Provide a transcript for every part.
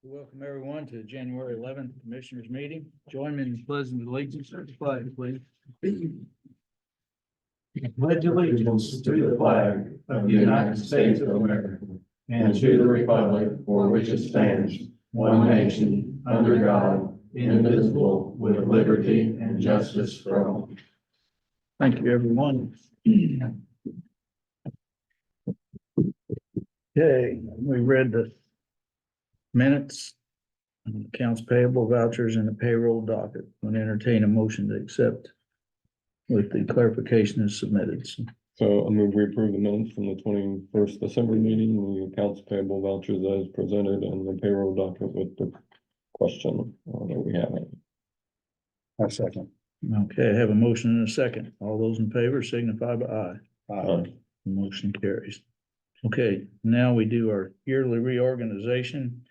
Welcome everyone to the January 11th Commissioners Meeting. Join me in pleasant allegiance to the flag, please. Pledge allegiance to the flag of the United States of America and to the republic for which it stands, one nation, under God, indivisible, with liberty and justice for all. Thank you, everyone. Okay, we read the minutes, accounts payable, vouchers, and the payroll docket. Would entertain a motion to accept with the clarification as submitted. So I move we approve the minutes from the 21st December meeting, the accounts payable vouchers as presented and the payroll docket with the question that we have. I second. Okay, I have a motion and a second. All those in favor signify by aye. Aye. Motion carries. Okay, now we do our yearly reorganization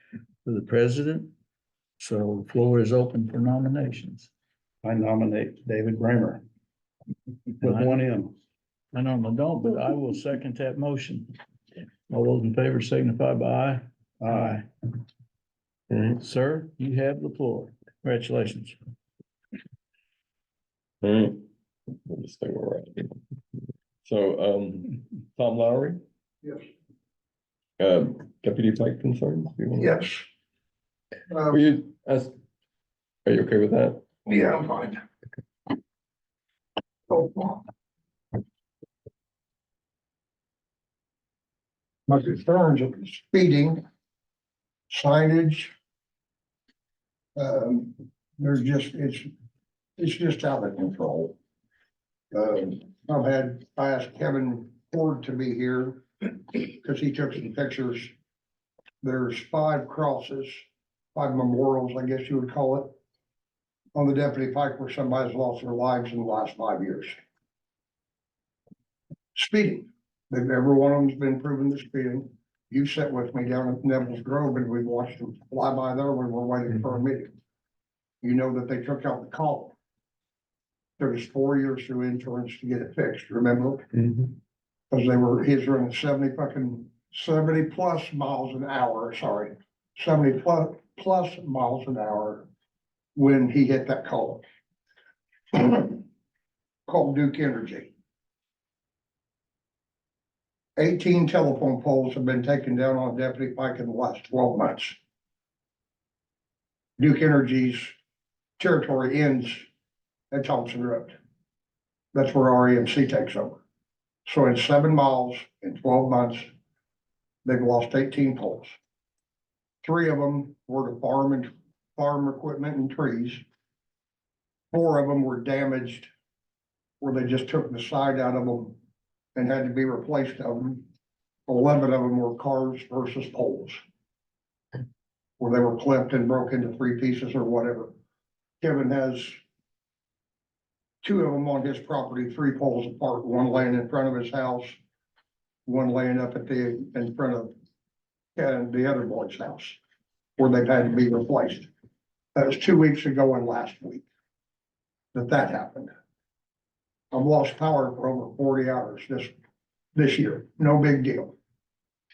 for the president. So the floor is open for nominations. I nominate David Bramer. With one M. I normally don't, but I will second that motion. All those in favor signify by aye. Aye. Sir, you have the floor. Congratulations. All right. We'll just stay where we're at. So, Tom Lowry, Yes. Deputy Pike concerns? Yes. Are you okay with that? Yeah, I'm fine. My concerns are speeding, signage. There's just, it's just out of control. I asked Kevin Ford to be here because he took some pictures. There's 5 crosses, 5 memorials, I guess you would call it, on the Deputy Pike where somebody's lost their lives in the last 5 years. Speeding, every one of them's been proven to speeding. You sat with me down at Neville's Grove and we watched them fly by there when we're waiting for a meeting. You know that they took out the column. Took us 4 years through insurance to get it fixed, remember? Because he's running 70 plus miles an hour, sorry, 70 plus miles an hour when he hit that column. Called Duke Energy. 18 telephone poles have been taken down on Deputy Pike in the last 12 months. Duke Energy's territory ends at Thompson Road. That's where REMC takes over. So in 7 miles in 12 months, they've lost 18 poles. 3 of them were to farm equipment and trees. 4 of them were damaged where they just took the side out of them and had to be replaced of them. 11 of them were cars versus poles, where they were clipped and broke into 3 pieces or whatever. Kevin has 2 of them on his property, 3 poles apart, one laying in front of his house, one laying up in front of the other boy's house, where they've had to be replaced. That was 2 weeks ago and last week that happened. I've lost power for over 40 hours this year, no big deal.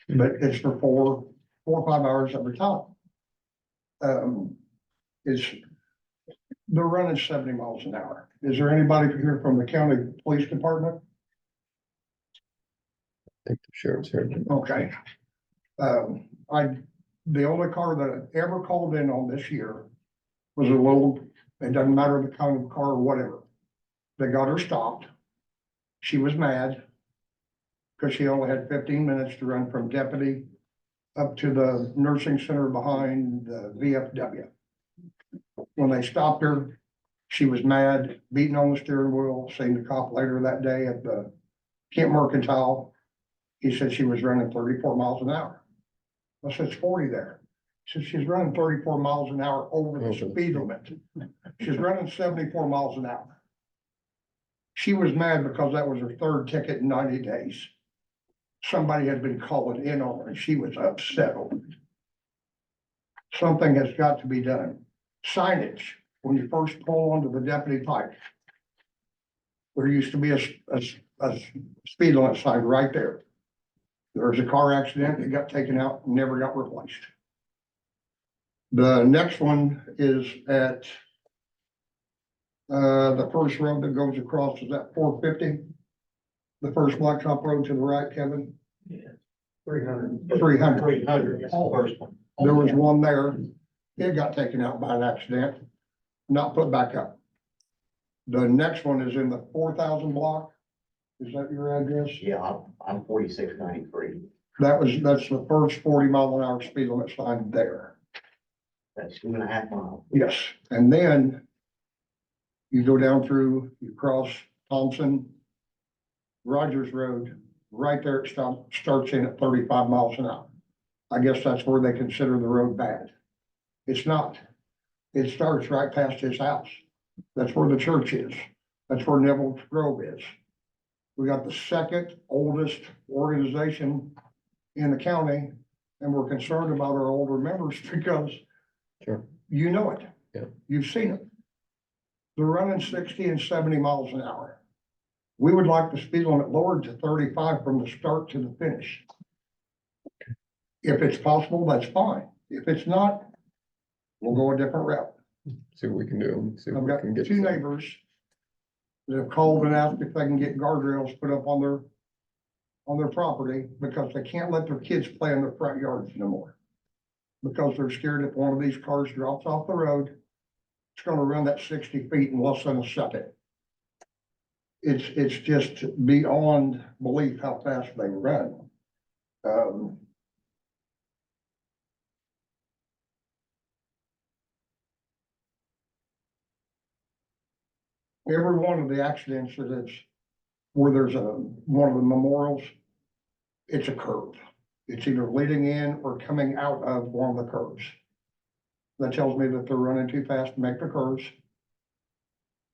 But it's for 4 or 5 hours every time. They're running 70 miles an hour. Is there anybody here from the county police department? I think the sheriff's here. Okay. The only car that I ever called in on this year was a little, it doesn't matter the kind of car or whatever. They got her stopped. She was mad because she only had 15 minutes to run from deputy up to the nursing center behind the VFW. When they stopped her, she was mad, beating on the steering wheel. Seen the cop later that day at the Kent Mercantile. He said she was running 34 miles an hour. I said, it's 40 there. He said, she's running 34 miles an hour over the speed limit. She's running 74 miles an hour. She was mad because that was her 3rd ticket in 90 days. Somebody had been calling in on her and she was upset over it. Something has got to be done. Signage, when you first pull onto the Deputy Pike, there used to be a speed limit sign right there. There was a car accident, it got taken out, never got replaced. The next one is at the first road that goes across, is that 450? The first blacktop road to the right, Kevin? 300. 300. 300, that's the first one. There was one there. It got taken out by an accident, not put back up. The next one is in the 4,000 block. Is that your address? Yeah, I'm 4693. That's the first 40-mile-an-hour speed limit sign there. That's 2.5 miles. Yes, and then you go down through, you cross Thompson, Rogers Road, right there it starts in at 35 miles an hour. I guess that's where they consider the road bad. It's not. It starts right past his house. That's where the church is. That's where Neville Grove is. We got the second oldest organization in the county, and we're concerned about our older members because Sure. you know it. Yeah. You've seen it. They're running 60 and 70 miles an hour. We would like the speed limit lowered to 35 from the start to the finish. If it's possible, that's fine. If it's not, we'll go a different route. See what we can do. See if I've we got can get two some- neighbors that have called and asked if they can get guardrails put up on their property because they can't let their kids play in their front yards no more. Because they're scared if one of these cars drops off the road, it's gonna run that 60 feet in less than a second. It's just beyond belief how fast they run. Every one of the accidents that it's, where there's one of the memorials, it's a curve. It's either leading in or coming out of one of the curves. That tells me that they're running too fast to make the curves.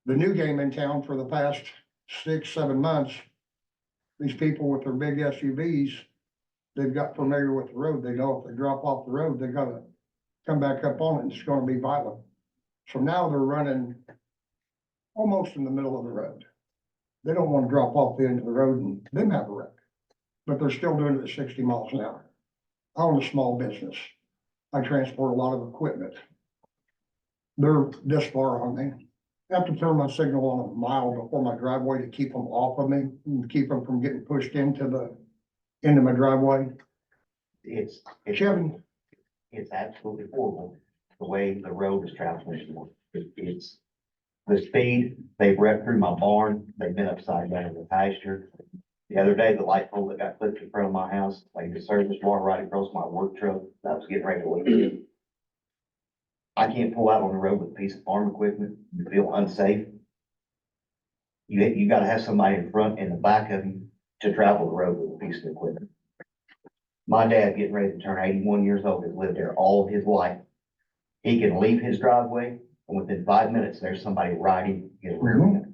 The new game in town for the past 6-7 months, these people with their big SUVs, they've got familiar with the road. They know if they drop off the road, they gotta come back up on it and it's gonna be violent. So now they're running almost in the middle of the road. They don't want to drop off the end of the road and then have a wreck. But they're still doing it at 60 miles an hour. I own a small business. I transport a lot of equipment. They're this far on me. I have to turn my signal on a mile before my driveway to keep them off of me and keep them from getting pushed into my driveway. It's Kevin, it's absolutely horrible the way the road is traveling anymore. It's the speed, they've wrecked through my barn, they've been upside down in the pasture. The other day, the light pole that got clipped in front of my house, like the service bar right across my work truck, that was getting ready to leak. I can't pull out on the road with a piece of farm equipment and feel unsafe. You gotta have somebody in front and the back of you to travel the road with a piece of equipment. My dad, getting ready to turn 81 years old, has lived there all of his life. He can leave his driveway and within 5 minutes, there's somebody riding his rear end.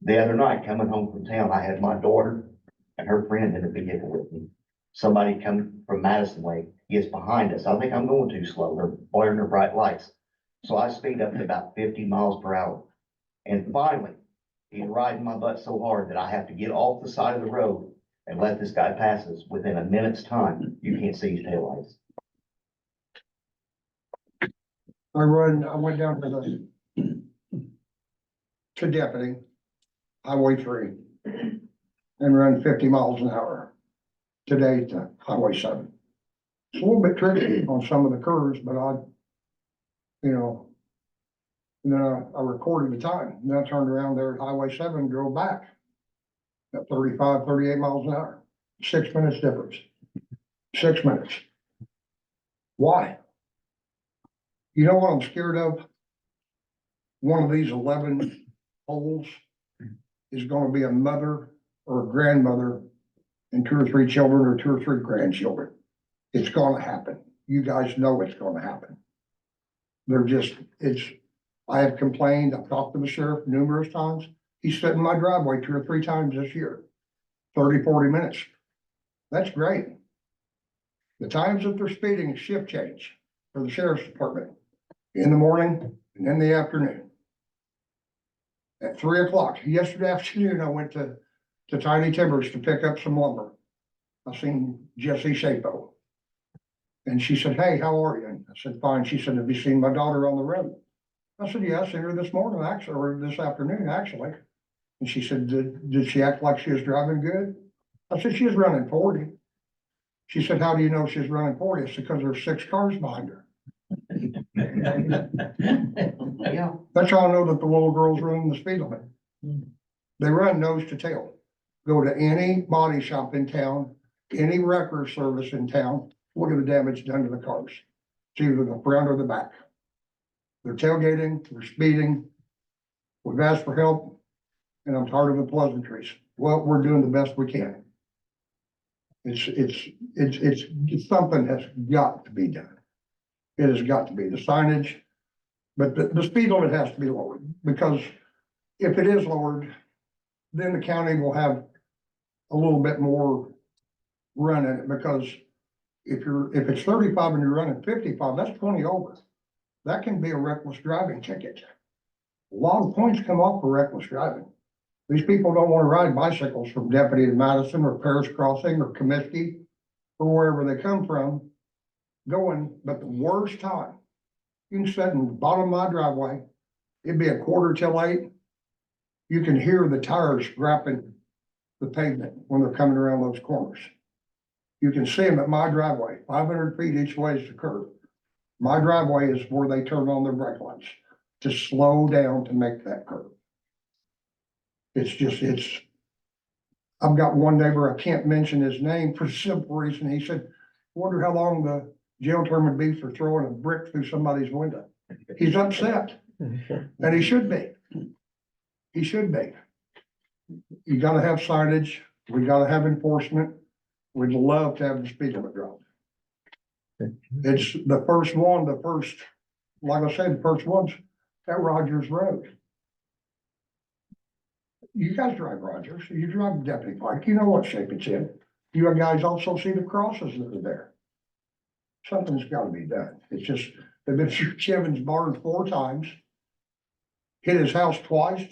The other night, coming home from town, I had my daughter and her friend in the vehicle with me. Somebody coming from Madison Way gets behind us. I think I'm going too slow. They're blaring their bright lights. So I speed up to about 50 miles per hour. And finally, he's riding my butt so hard that I have to get off the side of the road and let this guy pass us. Within a minute's time, you can't see his taillights. I went down to Deputy, Highway 3, and run 50 miles an hour today to Highway 7. It's a little bit tricky on some of the curves, but then I recorded the time. Then I turned around there at Highway 7 and drove back at 35, 38 miles an hour. 6 minutes difference. 6 minutes. Why? You know what I'm scared of? One of these 11 holes is gonna be a mother or a grandmother and 2 or 3 children or 2 or 3 grandchildren. It's gonna happen. You guys know it's gonna happen. I have complained, I've talked to the sheriff numerous times. He's sitting in my driveway 2 or 3 times this year. 30, 40 minutes. That's great. The times that they're speeding is shift change for the sheriff's department. In the morning and in the afternoon. At 3 o'clock, yesterday afternoon, I went to Tiny Timbers to pick up some lumber. I seen Jesse Shapo. And she said, hey, how are you? And I said, fine. She said, have you seen my daughter on the road? I said, yeah, I seen her this morning, actually, or this afternoon, actually. And she said, did she act like she was driving good? I said, she was running 40. She said, how do you know she's running 40? I said, because there's 6 cars behind her. Yeah, That's how I know that the little girl's running the speed limit. They run nose to tail. Go to any body shop in town, any record service in town, look at the damage done to the cars. It's either the front or the back. They're tailgating, they're speeding. We've asked for help, and I'm tired of the pleasantries. Well, we're doing the best we can. It's something has got to be done. It has got to be the signage, but the speed limit has to be lowered, because if it is lowered, then the county will have a little bit more run in it, because if it's 35 and you're running 55, that's 20 over. That can be a reckless driving ticket. A lot of points come off for reckless driving. These people don't want to ride bicycles from Deputy to Madison or Paris Crossing or Comiskey or wherever they come from going, but the worst time, you can sit in the bottom of my driveway, it'd be 7:45 you can hear the tires scrapping the pavement when they're coming around those corners. You can see them at my driveway, 500 feet each way is the curve. My driveway is where they turn on their brake lights to slow down to make that curve. I've got one neighbor, I can't mention his name for the simple reason, he said, wonder how long the jail term would be for throwing a brick through somebody's window. He's upset, and he should be. He should be. You gotta have signage, we gotta have enforcement, we'd love to have the speed limit dropped. It's the first, like I said, the first one's at Rogers Road. You guys drive Rogers, you drive Deputy Pike, you know what shape it's in. You guys also see the crosses that are there. Something's gotta be done. It's just, they've been through Kevin's barn 4 times. Hit his house twice.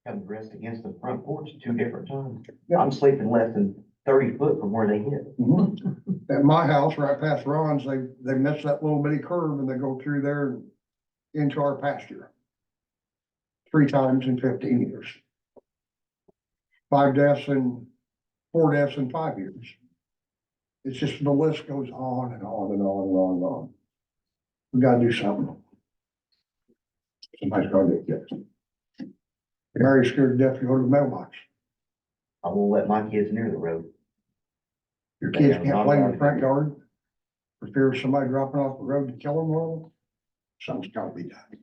come rest against the front porch 2 different times. Yeah. I'm sleeping less than 30 foot from where they hit. At my house, right past Ron's, they missed that little bitty curve and they go through there and into our pasture. 3 times in 15 years. 5 deaths and 4 deaths in 5 years. It's just, the list goes on and on and on and on and on. We gotta do something. Somebody's gotta get it. Mary's scared to death to go to the mailbox. I won't let my kids near the road. Your kids can't play in the front yard for fear of somebody dropping off the road to kill them. Well, something's gotta be done.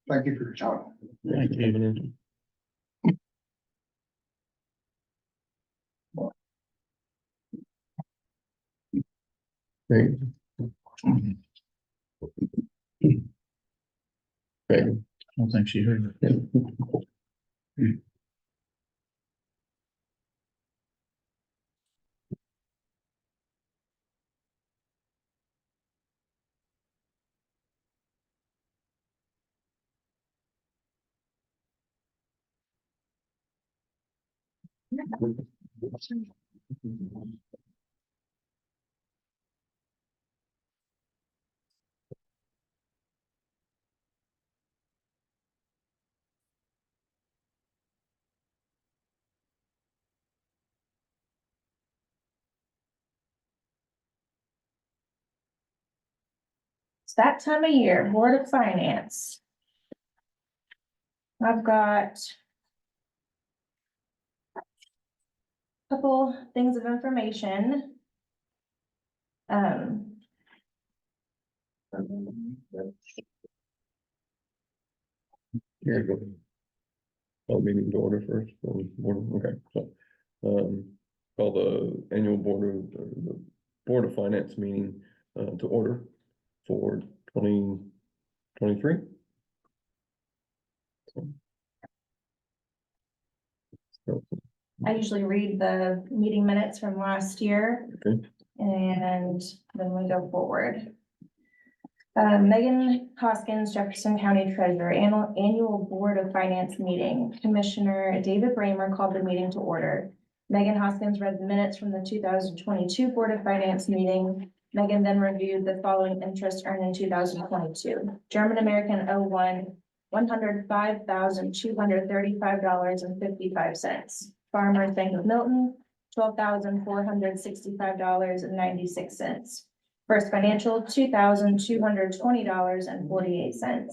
Thank you for your time. Thank you. Great. Great. I don't think she heard it. It's that time of year, Board of Finance. I've got a couple things of information. Here you go. Oh, meeting to order first, okay, so, call the annual the Board of Finance meeting, to order for 2023. I usually read the meeting minutes from last year. Okay. And then we go forward. Megan Hoskins, Jefferson County Treasurer, annual Board of Finance meeting. Commissioner David Bramer called the meeting to order. Megan Hoskins read the minutes from the 2022 Board of Finance meeting. Megan then reviewed the following interest earned in 2022. German American 01, $105,235.55. Farmers Bank of Milton, $12,465.96. First Financial, $2,220.48.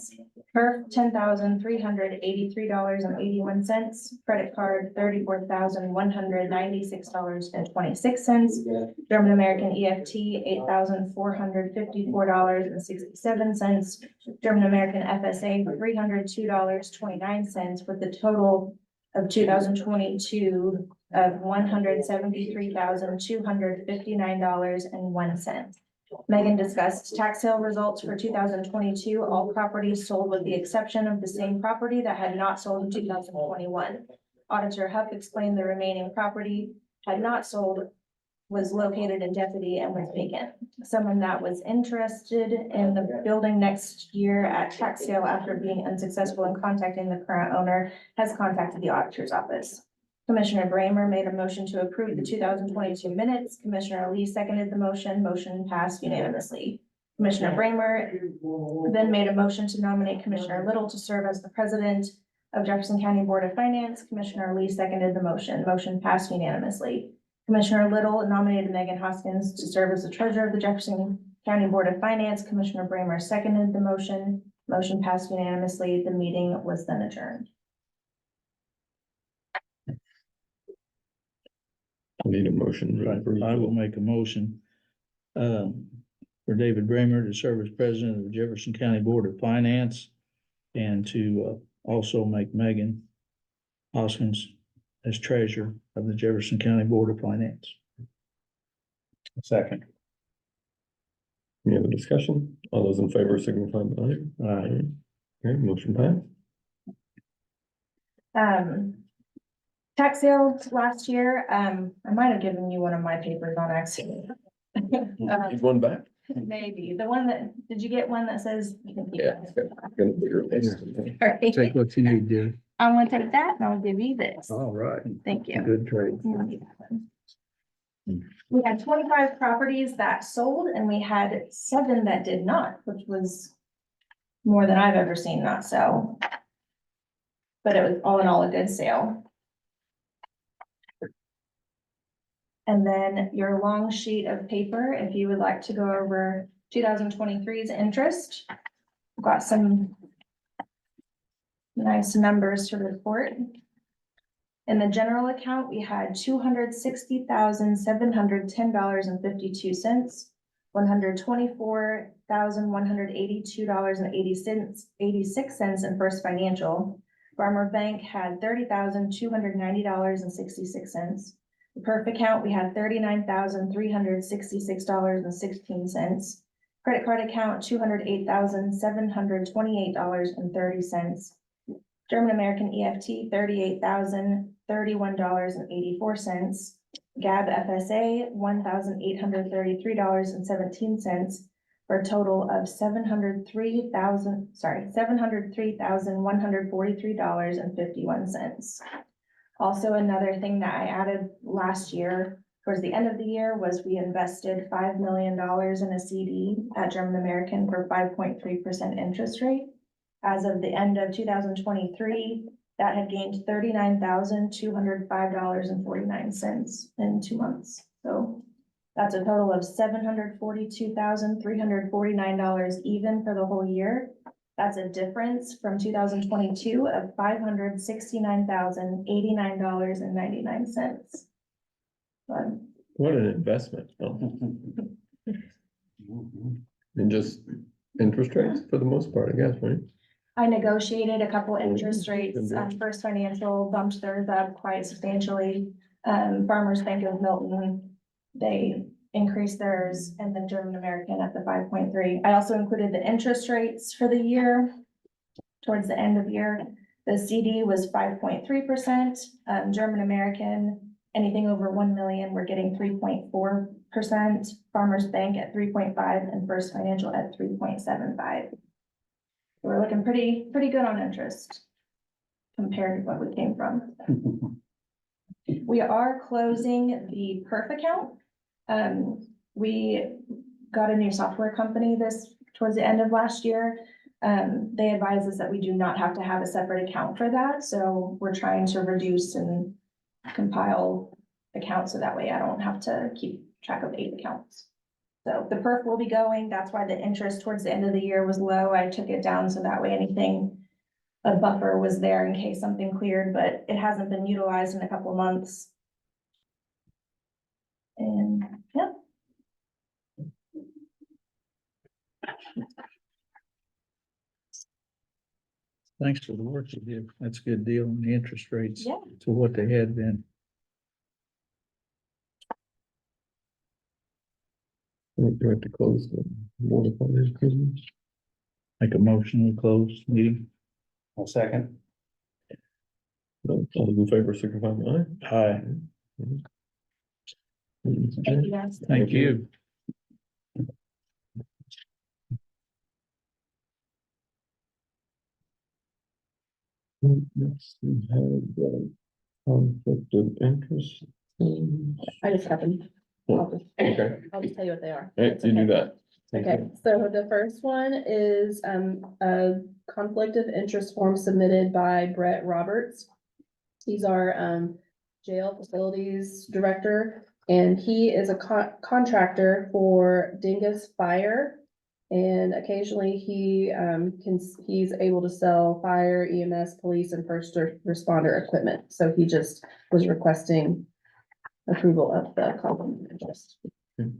Perf, $10,383.81. Credit card, $34,196.26. German American EFT, $8,454.67. German American FSA, $302.29, with a total of 2022 of $173,259.01. Megan discussed tax sale results for 2022. All properties sold with the exception of the same property that had not sold in 2021. Auditor Huff explained the remaining property had not sold, was located in Deputy and was vacant. Someone that was interested in the building next year at tax sale after being unsuccessful in contacting the current owner has contacted the auditor's office. Commissioner Bramer made a motion to approve the 2022 minutes. Commissioner Lee seconded the motion. Motion passed unanimously. Commissioner Bramer then made a motion to nominate Commissioner Little to serve as the president of Jefferson County Board of Finance. Commissioner Lee seconded the motion. Motion passed unanimously. Commissioner Little nominated Megan Hoskins to serve as the treasurer of the Jefferson County Board of Finance. Commissioner Bramer seconded the motion. Motion passed unanimously. The meeting was then adjourned. I need a motion. to Right, approve. I will make a motion for David Bramer to serve as president of the Jefferson County Board of Finance and to also make Megan Hoskins as treasurer of the Jefferson County Board of Finance. Second. Any other discussion? All those in favor signify by aye. Aye. Okay, motion passed. Tax sales last year, I might have given you one of my papers on accident. Need one back? Maybe, the one that, did you get one that says? You can keep Yeah. that. Gonna put your list. Sorry. Take what you need, dear. I'm gonna take that and I'll give you this. All right. Thank you. Good trade. We had 25 properties that sold and we had 7 that did not, which was more than I've ever seen not sell. But it was all in all a good sale. And then your long sheet of paper, if you would like to go over 2023's interest. Got some nice numbers to report. In the general account, we had $260,710.52, $124,182.86 in First Financial. Farmer Bank had $30,290.66. The perf account, we had $39,366.16. Credit card account, $208,728.30. German American EFT, $38,031.84. GAB FSA, $1,833.17 for a total of $703,143.51. Also, another thing that I added last year, towards the end of the year, was we invested $5 million in a CD at German American for 5.3% interest rate. As of the end of 2023, that had gained $39,205.49 in 2 months. So that's a total of $742,349 even for the whole year. That's a difference from 2022 of $569,089.99. What an investment. Oh. And just interest rates for the most part, I guess, right? I negotiated a couple interest rates. First Financial bumped theirs up quite substantially. Farmers Bank of Milton, they increased theirs, and then German American at the 5.3. I also included the interest rates for the year. Towards the end of the year, the CD was 5.3%. German American, anything over 1 million, we're getting 3.4%. Farmers Bank at 3.5 and First Financial at 3.75. We're looking pretty good on interest compared to what we came from. We are closing the perf account. We got a new software company towards the end of last year. They advise us that we do not have to have a separate account for that, so we're trying to reduce and compile accounts, so that way I don't have to keep track of 8 accounts. So the perf will be going, that's why the interest towards the end of the year was low. I took it down so that way anything, a buffer was there in case something cleared, but it hasn't been utilized in a couple of months. And, yeah. Thanks for the work you did. That's a good deal on the interest rates Yeah. to what they had been. Do we have to close the Board of Finance business? Make a motion to close meeting. I'll second. No, all those in favor, signify by aye. Aye. Thank you, guys. Thank you. Next, we have the conflict of interest. I just happened. Okay, I'll just tell you what they are. hey, That's you do okay. that. Okay, so the first one is, a conflict of interest form submitted by Brett Roberts. He's our, jail facilities director, and he is a contractor for Dingus Fire. And occasionally he's able to sell fire, EMS, police, and first responder equipment. So he just was requesting approval of the conflict of interest. Okay.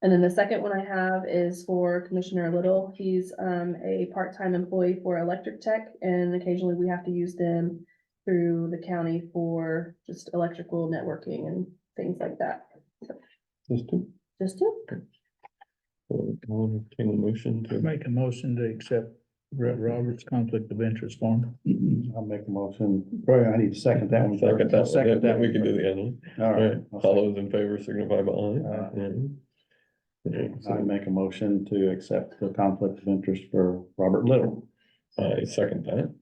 And then the second one I have is for Commissioner Little. He's a part-time employee for Electric Tech, and occasionally we have to use them through the county for just electrical networking and things like that. Just two. Just two. So I'll entertain a motion to. Make a motion to accept Brett Roberts' conflict of interest form. I'll make a motion. Probably I need to second that one. Second that, Second that, that. we can do the other one. All All right. right, all those in favor signify by aye. Okay, I so make a motion to accept the conflict of interest for Robert Little. I second that.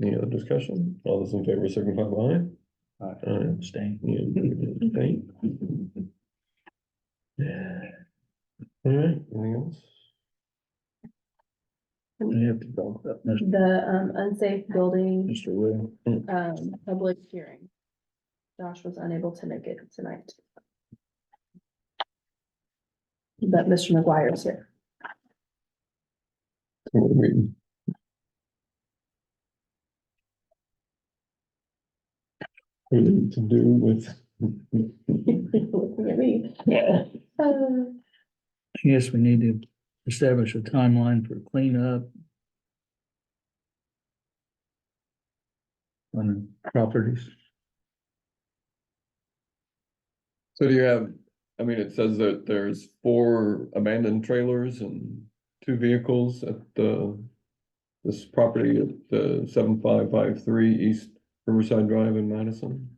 Any other discussion? All those in favor signify by aye. Aye. Abstain. You abstain? All right, anything else? We have to talk about Mr. The unsafe building Will. public hearing. Josh was unable to make it tonight. But Mr. McGuire is here. We- We need to do with. Looking at me. Yes, we need to establish a timeline for cleanup on properties. So do you have, I mean, it says that there's 4 abandoned trailers and 2 vehicles at this property at the 7553 East Riverside Drive in Madison.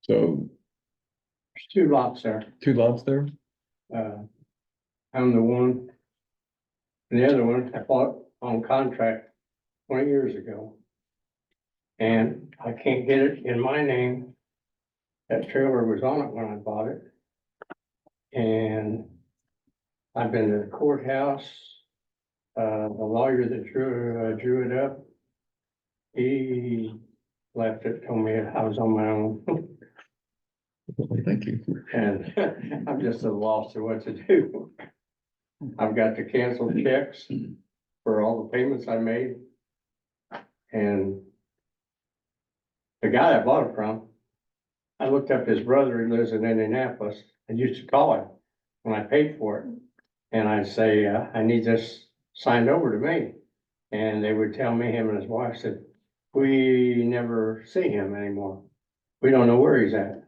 So There's 2 lots there. 2 lots there? I'm the one. And the other one I bought on contract 20 years ago. And I can't get it in my name. That trailer was on it when I bought it. And I've been to the courthouse. The lawyer that drew it up, he left it, told me I was on my own. Thank you. And I'm just at a loss of what to do. I've got to cancel checks for all the payments I made. And the guy I bought it from, I looked up his brother, he lives in Indianapolis. I used to call him when I paid for it. And I'd say, I need this signed over to me. And they would tell me, him and his wife said, we never see him anymore. We don't know where he's at.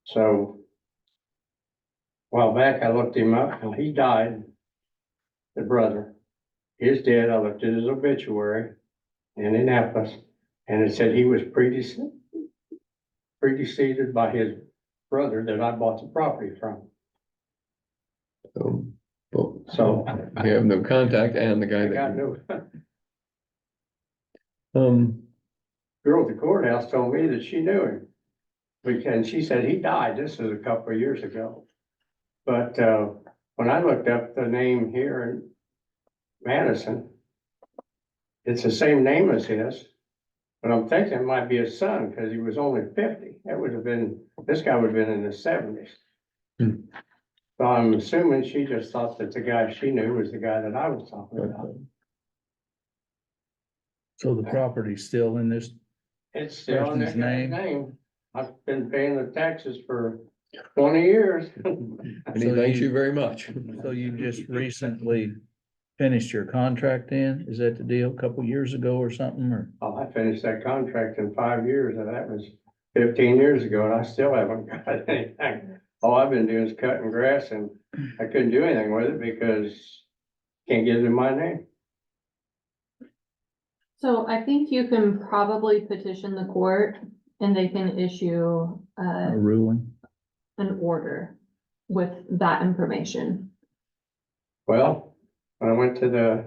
So a while back, I looked him up and he died, the brother. He's dead. I looked at his obituary in Indianapolis and it said he was predeceased by his brother that I bought the property from. So we have no contact and the guy I got that. no. Girl at the courthouse told me that she knew him. And she said he died, this is a couple of years ago. But, when I looked up the name here in Madison, it's the same name as his, but I'm thinking it might be his son, because he was only 50. That would have been, this guy would have been in his 70s. Hmm. So I'm assuming she just thought that the guy she knew was the guy that I was talking about. So the property's still in this, It's still in that Person's guy's name? name. I've been paying the taxes for 20 years. And he So thanks you- you very much. so you just recently finished your contract in? Is that the deal? A couple years ago or something, or? Oh, I finished that contract in 5 years, and that was 15 years ago, and I still haven't got anything. All I've been doing is cutting grass, and I couldn't do anything with it because can't get it in my name. So I think you can probably petition the court and they can issue A ruling? an order with that information. Well, when I went to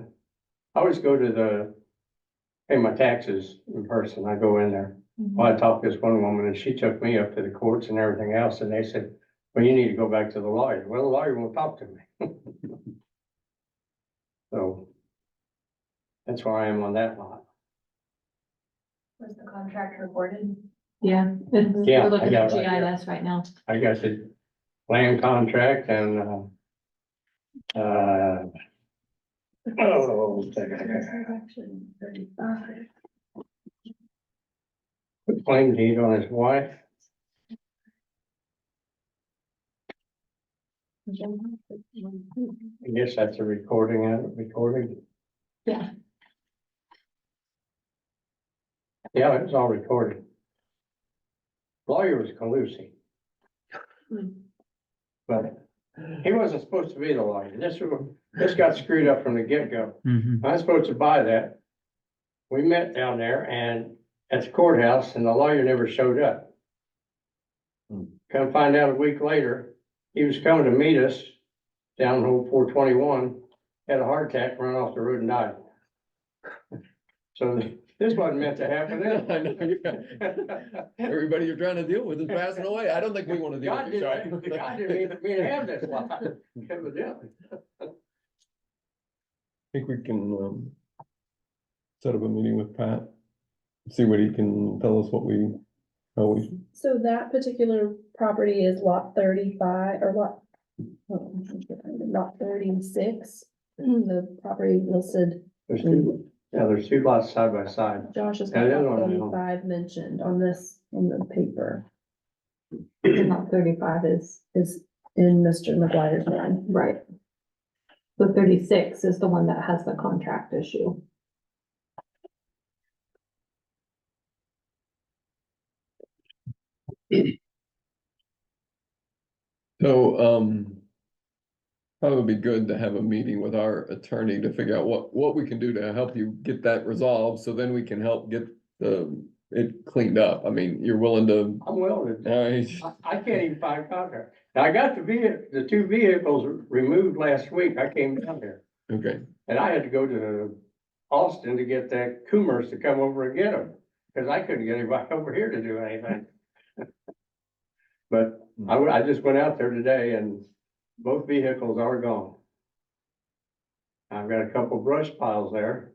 I always go to pay my taxes in person. I go in there. Well, I talked to this one woman and she took me up to the courts and everything else, and they said, well, you need to go back to the lawyer. Well, the lawyer won't talk to me. So that's where I am on that lot. Was the contract recorded? Yeah, Yeah, we're looking I at got it right GIS right now. I got the land contract and, oh, the claim deed on his wife. I guess that's a recording of it, recording. Yeah. Yeah, it was all recorded. Lawyer was collusive. But he wasn't supposed to be the lawyer. This got screwed up from the get-go. Mm-hmm. I was supposed to buy that. We met down there and at the courthouse and the lawyer never showed up. Come find out a week later, he was coming to meet us down Road 421, had a heart attack, ran off the road and died. So this wasn't meant to happen. I know, yeah. Everybody you're trying to deal with is passing away. I don't think we want to deal God with this, right? didn't mean to have this lot, evidently. I think we can, set up a meeting with Pat, see what he can tell us how we, So that particular property is lot 35 or lot 36. The property listed, There's two lots side by side. Josh has Yeah, got the other lot one I know. 35 mentioned on the paper. Lot 35 Is in Mr. McGuire's name. right. The 36 is the one that has the contract issue. so, probably would be good to have a meeting with our attorney to figure out what we can do to help you get that resolved, so then we can help get it cleaned up. I mean, you're willing to, I'm willing to. I can't even find a contract. Now, I got the two vehicles removed last week. I came down here okay, and I had to go to Austin to get that Coomers to come over and get them. Cause I couldn't get anybody over here to do anything. But I just went out there today and both vehicles are gone. I've got a couple brush piles there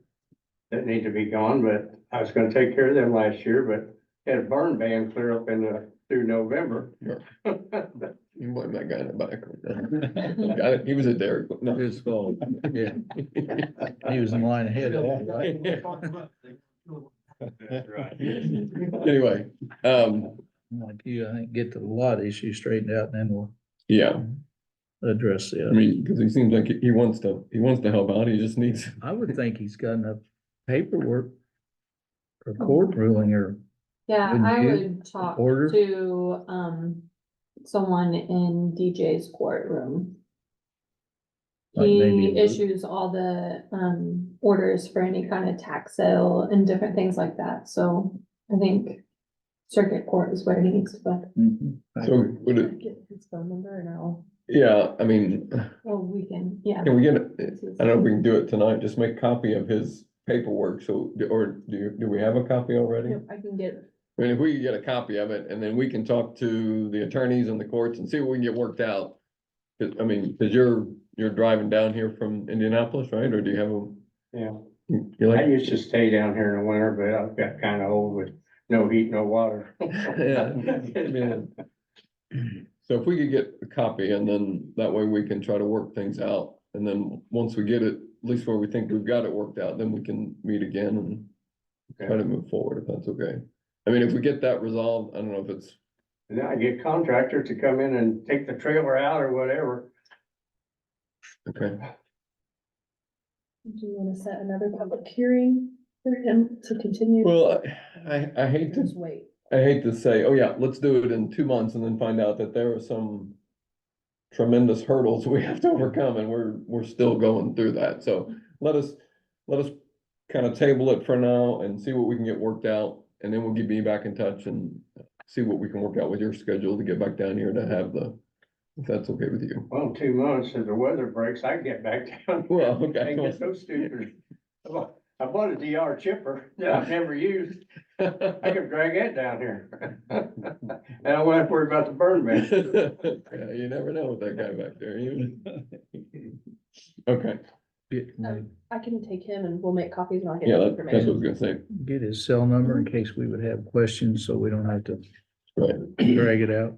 that need to be gone, but I was gonna take care of them last year, but had a burn ban clear up through November. you blame that guy in the back. Got it. He was a Derek. No. His fault, yeah. He was in line ahead of you, right? Anyway, Like you, I think, get the lot issue straightened out, and then we'll yeah, address the I other. mean, because he seems like he wants to help out. He just needs. I would think he's got enough paperwork for court ruling, or Yeah, Wouldn't I you would talk order? to, someone in DJ's courtroom. Like maybe He Luke? issues all the, orders for any kind of tax sale and different things like that, so I think circuit court is where he needs to go. Mhm. So would it, Get his phone number and I'll. yeah, I mean, Well, we can, yeah. can we get, I don't know if we can do it tonight, just make a copy of his paperwork, so, or do we have a copy already? Yep, I can get I mean, if we could get a copy of it and then we can talk to the attorneys and the courts and see what we can get worked out. 'Cause, I mean, cause you're driving down here from Indianapolis, right? Or do you have a? Yeah, You I like? used to stay down here in the winter, but I've got kind of old with no heat, no water. Yeah. I mean, so if we could get a copy and then that way we can try to work things out. And then once we get it, at least where we think we've got it worked out, then we can meet again and try to move forward if that's okay. I mean, if we get that resolved, I don't know if it's, And then I get contractors to come in and take the trailer out or whatever. okay. Do you wanna set another public hearing for him to continue? Well, I hate to, Just wait. I hate to say, oh yeah, let's do it in 2 months and then find out that there are some tremendous hurdles we have to overcome and we're still going through that. So let us kind of table it for now and see what we can get worked out. And then we'll get me back in touch and see what we can work out with your schedule to get back down here to have if that's okay with you. Well, 2 months, if the weather breaks, I can get back down. Well, okay. And get those stupid. I bought a DR chipper that I've never used. I could drag that down here. And I won't have to worry about the burn man. Yeah, you never know with that guy back there. Okay, I can take him and we'll make copies and I'll get yeah, his that's what I was information. gonna say. Get his cell number in case we would have questions, so we don't have to Right. drag it out.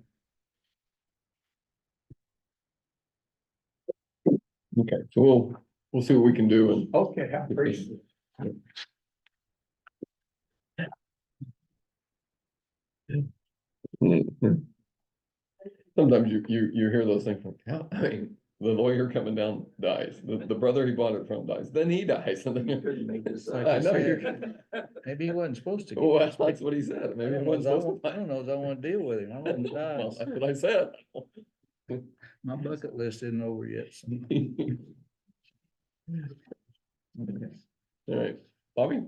Okay, so we'll see what we can do and Okay, I appreciate it. Mhm. Sometimes you hear those things from, I mean, the lawyer coming down dies, the brother he bought it from dies, then he dies. And then I know you're. Maybe he wasn't supposed to. get Well, this. that's what he said. I Maybe don't he know wasn't if I supposed want- I don't know if I want to deal with him. I want him to die. Well, that's what I said. My bucket list isn't over yet. so. All right, Bobby?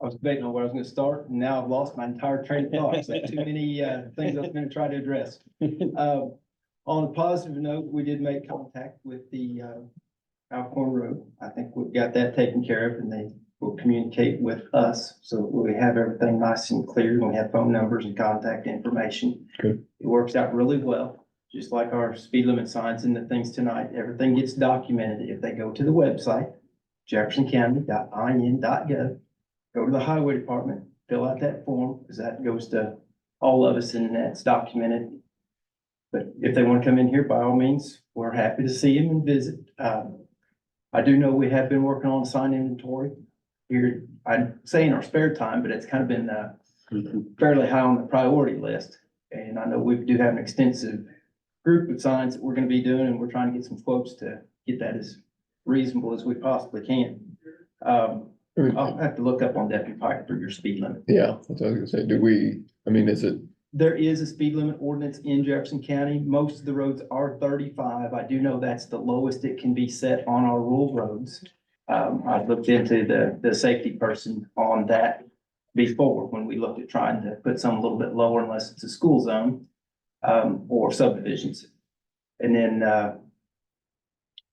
I was debating on where I was gonna start, and now I've lost my entire train of thought. So too many, things I was gonna try to address. On a positive note, we did make contact with the, Alcorn Road. I think we've got that taken care of, and they will communicate with us. So we have everything nice and clear, and we have phone numbers and contact information. Good. It works out really well, just like our speed limit signs and the things tonight. Everything gets documented. If they go to the website, jeffersoncounty.in.gov, go to the highway department, fill out that form, because that goes to all of us and that's documented. But if they want to come in here, by all means, we're happy to see them and visit. I do know we have been working on sign inventory here, I'd say in our spare time, but it's kind of been, fairly high on the priority list. And I know we do have an extensive group of signs that we're gonna be doing, and we're trying to get some quotes to get that as reasonable as we possibly can. I'll have to look up on Deputy Pike for your speed limit. Yeah, that's what I was gonna say. I mean, is it, There is a speed limit ordinance in Jefferson County. Most of the roads are 35. I do know that's the lowest it can be set on our rural roads. I've looked into the safety person on that before, when we looked at trying to put some a little bit lower unless it's a school zone, or subdivisions. And then,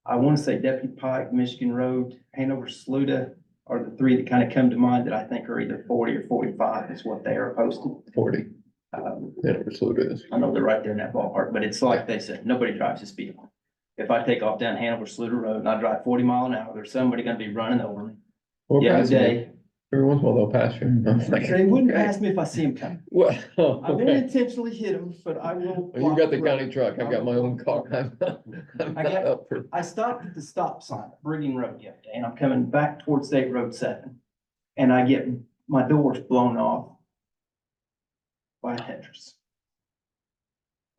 I want to say Deputy Pike, Michigan Road, Hanover, Saluda are the three that kind of come to mind that I think are either 40 or 45 is what they are posted. 40? Yeah, absolutely is. I know they're right there in that ballpark, but it's like they said, nobody drives the speed limit. If I take off down Hanover Saluda Road and I drive 40 mile an hour, there's somebody gonna be running over me. Or The other pass you. day, Every once in a while they'll pass you. I'm like, they wouldn't okay. pass me if I see them coming. Well, I won't okay. intentionally hit them, but I will. Well, you got the block road. county truck. I've got my own car. I'm I not got- up for. I stopped at the stop sign, at Brigham Road the other day, and I'm coming back towards State Road 7. And I get my doors blown off by a Tetris,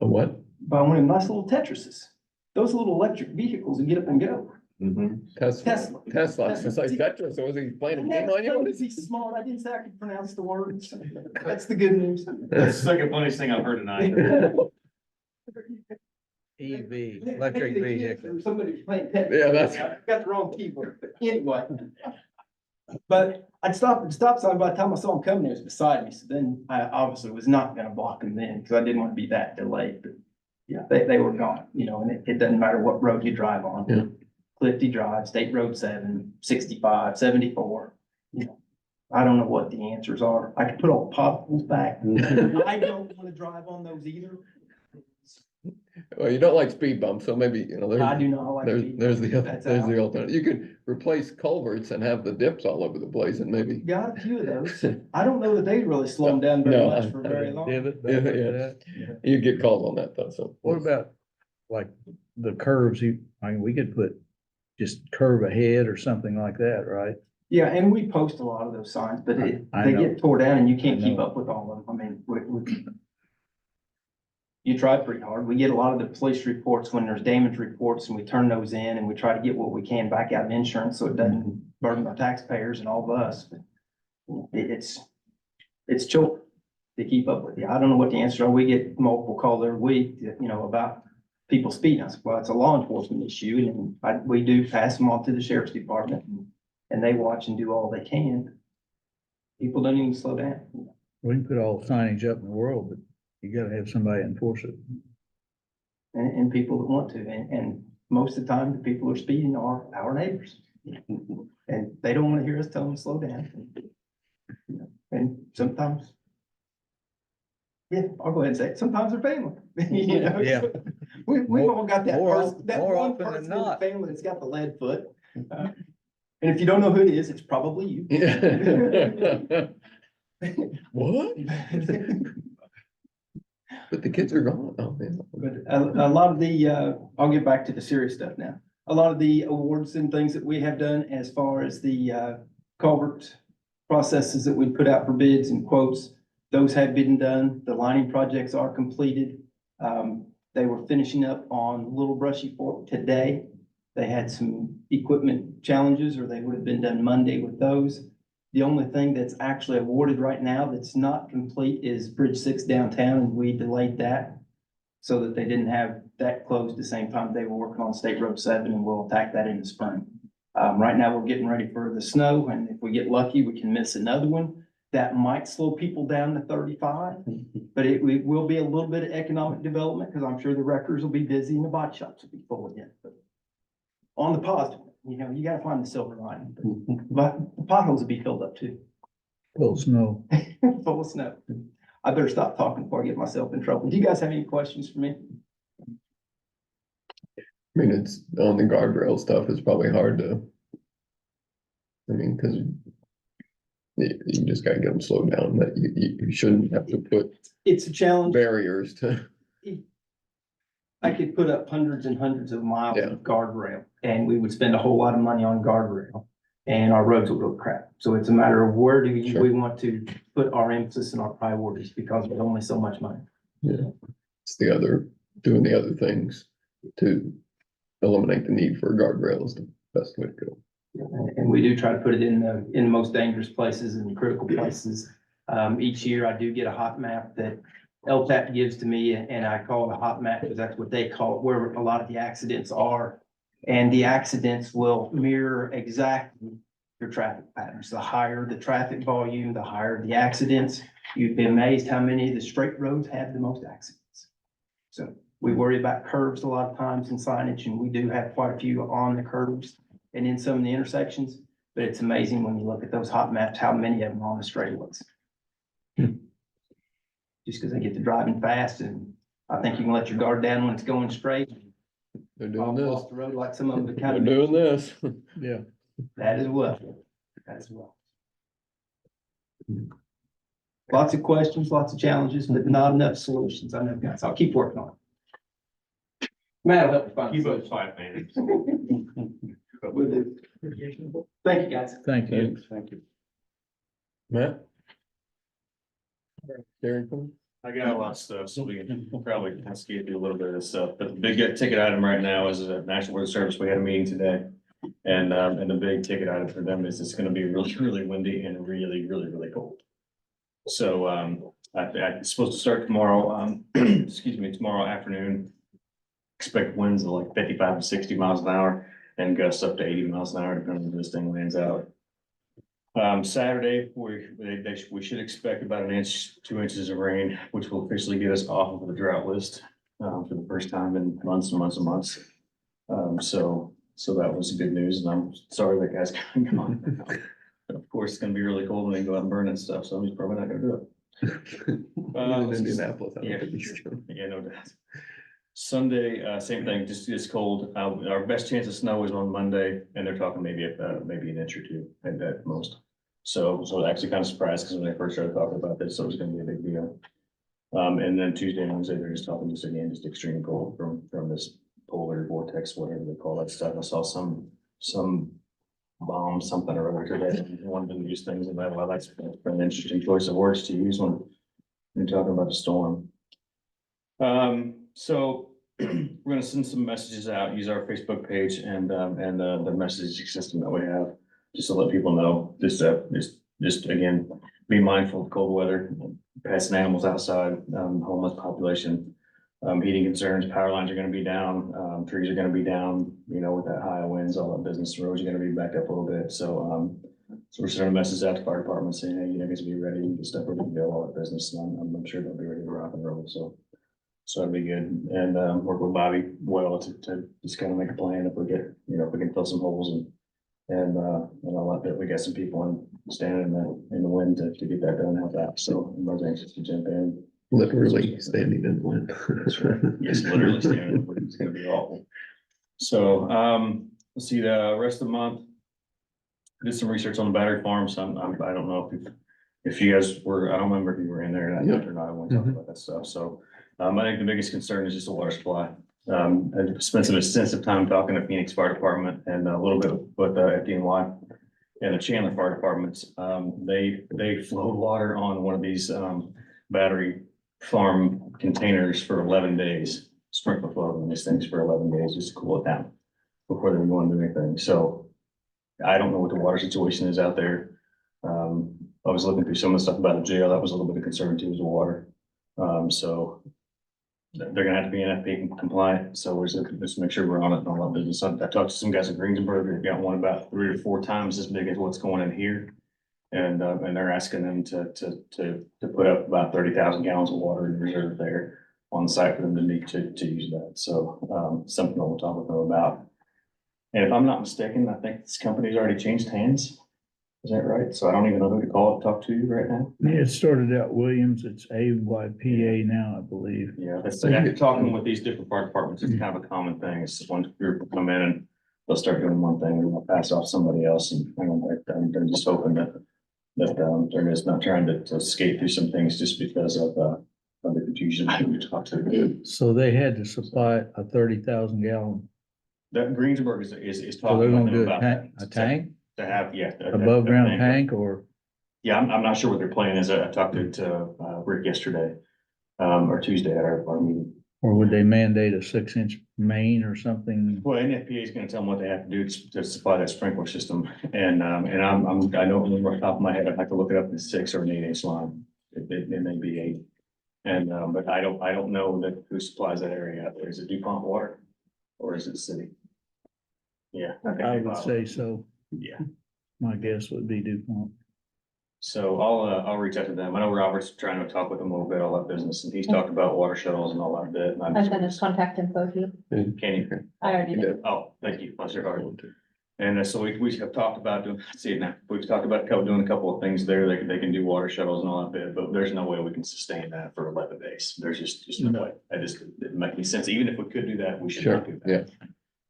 A what? by one of them nice little Tetrises. Those little electric vehicles that get up and go. Tesla. Tesla. It's like Tetris. So was he playing a game on you? What is He's smart. I didn't say I could pronounce the words. That's the good news. That's the second funniest thing I've heard tonight. EV, electric vehicle. Somebody's playing Tetris. Yeah, that's- I got the wrong keyboard, but anyway. But I'd stopped at the stop sign. By the time I saw him coming, he was beside me. So then I obviously was not gonna block him then, because I didn't want to be that delayed, but yeah, they were gone, and it doesn't matter what road you drive on. Yeah. Clifty Drive, State Road 7, 65, 74. You know, I don't know what the answers are. I could put all the potholes back. I don't wanna drive on those either. Well, you don't like speed bumps, so maybe, you know, I do there's, not like. there's, speed there's bumps. the, That's there's out. the alternative. You could replace culverts and have the dips all over the place and maybe. Got a few of those. I don't know that they'd really slow them down very No, much for very long. Divot, Yeah, back like yeah. that. You get calls on that though, so. What about like the curves? I mean, we could put just curve ahead or something like that, right? Yeah, and we post a lot of those signs, but I they know. get tore down and you can't I keep know. up with all of them. I mean, you try pretty hard. We get a lot of the police reports when there's damage reports and we turn those in and we try to get what we can back out in insurance so it doesn't burden our taxpayers and all of us. But it's chore to keep up with you. I don't know what the answer are. We get multiple calls every week, you know, about people speeding. I said, well, it's a law enforcement issue and we do pass them on to the sheriff's department and they watch and do all they can. People don't even slow down. We can put all the signage up in the world, but you gotta have somebody enforce it. And people that want to, and most of the time, the people who are speeding are our neighbors. And they don't want to hear us tell them to slow down. You know, and sometimes, yeah, I'll go ahead and say it, sometimes they're family. You know, Yeah. We've all got that More person, that more one often than person in the not. family that's got the lead foot. And if you don't know who it is, it's probably you. What? But the kids are gone. Oh, man. But a lot of the, I'll get back to the serious stuff now. A lot of the awards and things that we have done as far as the culvert processes that we put out for bids and quotes, those have been done. The lining projects are completed. They were finishing up on Little Brushy Fork today. They had some equipment challenges, or they would have been done Monday with those. The only thing that's actually awarded right now that's not complete is Bridge 6 downtown, and we delayed that so that they didn't have that closed the same time they were working on State Road 7, and we'll attack that in the spring. Right now, we're getting ready for the snow, and if we get lucky, we can miss another one. That might slow people down to 35, but it will be a little bit of economic development, because I'm sure the wreckers will be busy and the body shops will be full again. But on the positive, you know, you gotta find the silver lining, but the potholes will be filled up too. Full of snow. Full of snow. I better stop talking before I get myself in trouble. Do you guys have any questions for me? I mean, it's on the guardrail stuff, it's probably hard to. I mean, cause you just gotta get them slowed down, that you shouldn't have to put It's a challenge. barriers to. I could put up hundreds and hundreds of miles Yeah. of guardrail and we would spend a whole lot of money on guardrail and our roads would look crap. So it's a matter of where do Sure. we want to put our emphasis and our priorities, because there's only so much money. Yeah, it's doing the other things to eliminate the need for a guardrail is the best way to go. And we do try to put it in the most dangerous places and critical places. Each year I do get a hot map that LTAP gives to me, and I call it a hot map because that's what they call it, where a lot of the accidents are. And the accidents will mirror exactly your traffic patterns. The higher the traffic volume, the higher the accidents. You'd be amazed how many of the straight roads have the most accidents. So we worry about curves a lot of times in signage, and we do have quite a few on the curves and in some of the intersections. But it's amazing when you look at those hot maps, how many of them are on the straightaways. Just because they get to driving fast, and I think you can let your guard down when it's going straight. They're doing this, Off the road like some of them, but they're kind doing of, this. Yeah. that as well, as well. Lots of questions, lots of challenges, but not enough solutions. I know, guys, I'll keep working on it. Matt will help me find. Keep up solutions. 5 minutes. Will do. Thank you, guys. Thank you. Thank you. Matt? Darren? I got a lot of stuff, so we can probably skip through a little bit of this stuff, but the big ticket item right now is a National Weather Service. We had a meeting today. And the big ticket item for them is it's gonna be really, really windy and really, really, really cold. So, it's supposed to start tomorrow, excuse me, tomorrow afternoon. Expect winds of like 55 to 60 miles an hour and gusts up to 80 miles an hour, depending on when this thing lands out. Saturday, we should expect about 1 inch, 2 inches of rain, which will officially get us off of the drought list, for the first time in months and months and months. So So that was good news, and I'm sorry that guy's gone. Of course, it's gonna be really cold when they go out and burn and stuff, so he's probably not gonna do it. In Indianapolis, I yeah. don't think he's doing. Yeah, no doubt. Sunday, same thing, just cold. Our best chance of snow is on Monday, and they're talking maybe maybe an inch or two at most. So actually kind of surprised, because when they first started talking about this, so it was gonna be a big deal. And then Tuesday and Wednesday, they're just talking just again, just extreme cold from this polar vortex, whatever they call that stuff. I saw some bomb, something or other today, one of the news things, and well, that's an interesting choice of words to use when you're talking about the storm. So we're gonna send some messages out, use our Facebook page and the messaging system that we have, just to let people know, just again, be mindful of cold weather, pets and animals outside, homeless population, heating concerns, power lines are gonna be down, trees are gonna be down, you know, with that high winds, all that business roads are gonna be backed up a little bit, so we're sending messages out to fire departments saying, hey, you know, guys be ready, get stuff ready to go, all that business, and I'm sure they'll be ready to rock and roll, so that'd be good, and work with Bobby well to just kind of make a plan if we get, you know, if we can fill some holes and all that, bit. We got some people standing in the wind to get that done, and help out, so I'm most anxious to jump in. Literally standing in the wind. That's right. Yes, literally standing in the wind. It's gonna be awful. So, let's see, the rest of the month. Did some research on the battery farms. I don't know if you guys were, I don't remember if you were in there or not. I want to talk about that stuff. So, I think the biggest concern is just the water supply. I spent some extensive time talking to Phoenix Fire Department and a little bit with FDNY and the Chandler Fire Departments. They flowed water on one of these battery farm containers for 11 days, sprinkler flow on these things for 11 days, just to cool it down before they were going to do anything. So I don't know what the water situation is out there. I was looking through some of the stuff about the jail. That was a little bit of concern too, is the water. So they're gonna have to be NFP compliant. So we're just make sure we're on it and all that business. I talked to some guys at Greensburg. They've got one about 3 or 4 times as big as what's going in here. And they're asking them to put up about 30,000 gallons of water in reserve there on site for them to need to use that. So, something we'll talk with them about. And if I'm not mistaken, I think this company's already changed hands. Is that right? So I don't even know who to call to talk to you right now. Yeah, it started out Williams, it's AYPA now, I believe. Yeah, that's, after talking with these different fire departments, it's kind of a common thing. It's just one group will come in and they'll start doing one thing and they'll pass off somebody else. And they're just hoping that they're just not trying to skate through some things just because of the confusion we talked to. So they had to supply a 30,000 gallon. That Greensburg is So they're talking with gonna them do about a tank, to have, yeah. above ground tank, or? Yeah, I'm not sure what their plan is. I talked to Rick yesterday, or Tuesday at our meeting. Or would they mandate a 6-inch main or something? Well, NFPA is gonna tell them what they have to do to supply that sprinkler system. And I don't remember off the top of my head. I'd have to look it up in 6 or an 8-inch line. It may be 8. And, but I don't know that who supplies that area out there. Is it DuPont Water or is it the city? Yeah. think I would DuPont. say so. Yeah. My guess would be DuPont. So I'll reach out to them. I know Robert's trying to talk with them a little bit, all that business, and he's talked about water shuttles and all that bit. And I'm I've got his contact info here. Can you? I already did. Oh, thank you. Bless your heart. And so we have talked about doing, see it now, we've talked about doing a couple of things there. They can do water shuttles and all that bit, but there's no way we can sustain that for 11 days. There's just no way. It didn't make any sense. Even if we could do that, we should not do that. Yeah.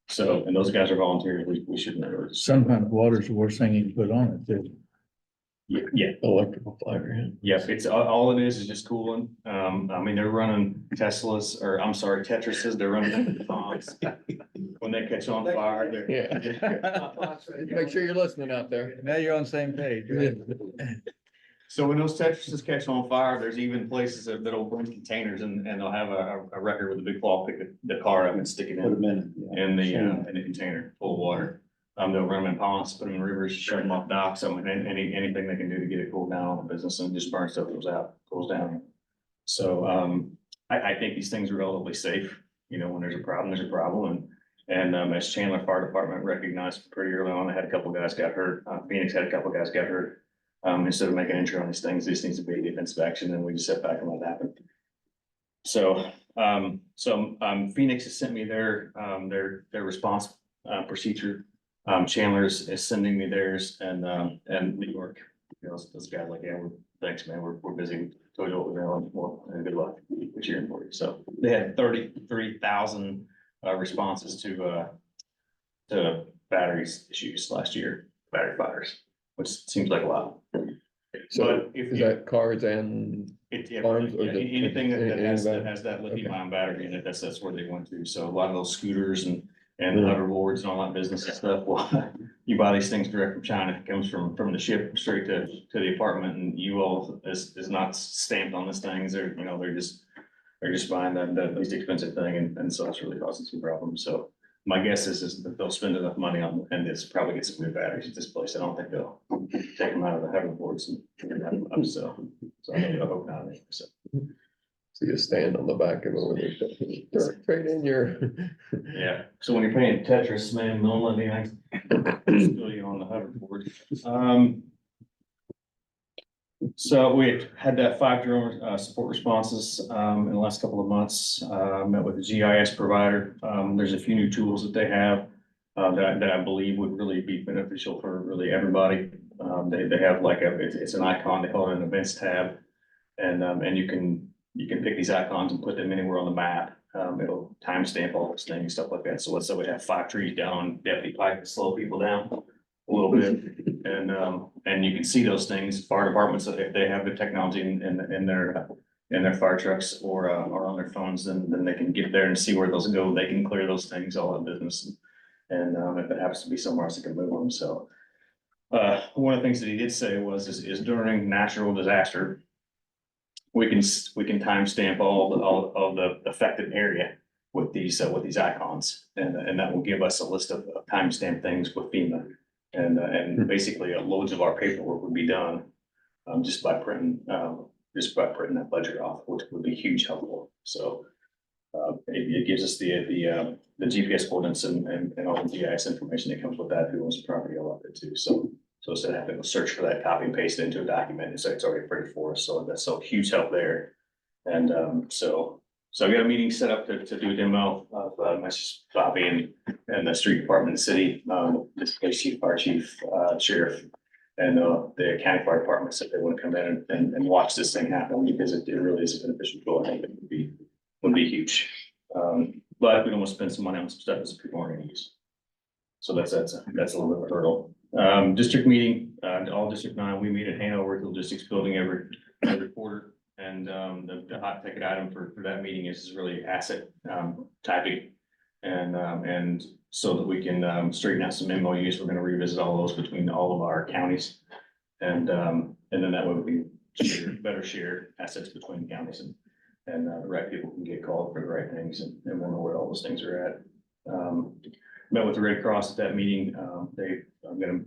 So, and those guys are volunteers. We should never. Sometimes water's the worst thing you can put on it too. Yeah. Electrical fire. Yes, it's all it is just cooling. I mean, they're running Teslas, or I'm sorry, Tetrises, they're running bombs. When they catch on fire, they're. Yeah. Make sure you're listening out there. Now you're on the same page, right? So when those Tetrises catch on fire, there's even places that'll bring containers and they'll have a record with a big claw, pick the car up and stick it in the container full of water. They'll run them in ponds, put them in rivers, shut them off docks, anything they can do to get it cooled down on the business and just burn stuff goes down. So, I think these things are relatively safe. You know, when there's a problem, there's a problem. And as Chandler Fire Department recognized pretty early on, they had a couple of guys got hurt. Phoenix had a couple of guys got hurt. Instead of making entry on these things, this needs to be a defensive action, and we just sit back and let it happen. So, Phoenix has sent me their response procedure. Chandler is sending me theirs and New York, you know, those guys like, yeah, thanks, man, we're busy. Told you what we're doing, well, and good luck, we're cheering for you. So they had 33,000 responses to batteries issues last year, battery fires, which seems like a lot. So But if is that cars and yeah, farms or yeah, just- anything that any has, battery? that has that lithium Okay. ion battery in it, that's where they went to. So a lot of those scooters and Yeah. hoverboards and all that business and stuff, well, you buy these things direct from China, it comes from the ship straight to the apartment, and you all is not stamped on these things, they're, you know, they're just buying the least expensive thing, and so it's really causing some problems. So my guess is that they'll spend enough money on, and it's probably get some new batteries at this place. I don't think they'll take them out of the hoverboards and have them up, so I hope not, so. So you stand on the back of it where they trade in your. Yeah, so when you're playing Tetris, man, don't let anything spill you on the hoverboard. So we had that 5 drone support responses in the last couple of months. Met with the GIS provider. There's a few new tools that they have that I believe would really be beneficial for really everybody. They have like it's an icon, they call it an events tab, and you can pick these icons and put them anywhere on the map. It'll timestamp all those things, stuff like that. So let's say we have 5 trees down, Deputy Pike to slow people down a little bit. And you can see those things, fire departments, they have the technology in their fire trucks or on their phones, then they can get there and see where those go. They can clear those things, all that business. And if it happens to be somewhere else, they can move them. So one of the things that he did say is during natural disaster, we can timestamp all of the affected area with these icons, and that will give us a list of timestamp things with FEMA. And basically loads of our paperwork would be done just by printing that ledger off, which would be huge helpful. So it gives us the GPS coordinates and all the GIS information that comes with that, who owns the property, all of it too. So instead of having to search for that, copy and paste it into a document, it's already printed for us. So that's a huge help there. And so I got a meeting set up to do a demo of my Bobby and the street department, the city, this police chief, fire chief, sheriff, and the county fire department said they want to come in and watch this thing happen, because it really is a beneficial tool. I think it would be huge. But we don't want to spend some money on some stuff that people aren't going to use. So that's a little bit of a hurdle. District meeting, all District 9, we meet at Hanover Logistics Building every quarter. And the hot ticket item for that meeting is really asset typing. And so that we can straighten out some MOUs, we're gonna revisit all those between all of our counties. And then that way we can better share assets between counties, and the right people can get called for the right things, and we'll know where all those things are at. Met with the Red Cross at that meeting. I'm gonna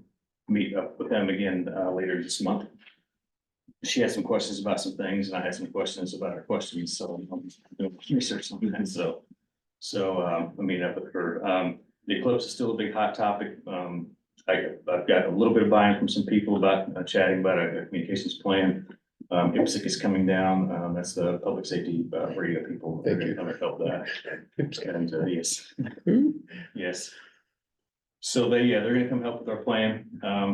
meet up with them again later this month. She had some questions about some things, and I had some questions about her questions, so I'm doing research on that. So I meet up with her. The eclipse is still a big hot topic. I've got a little bit of buy-in from some people about chatting about a communications plan. IPSC is coming down. That's the public safety radio people. They're gonna come and help that. And yes, yes. So they're gonna come help with our plan.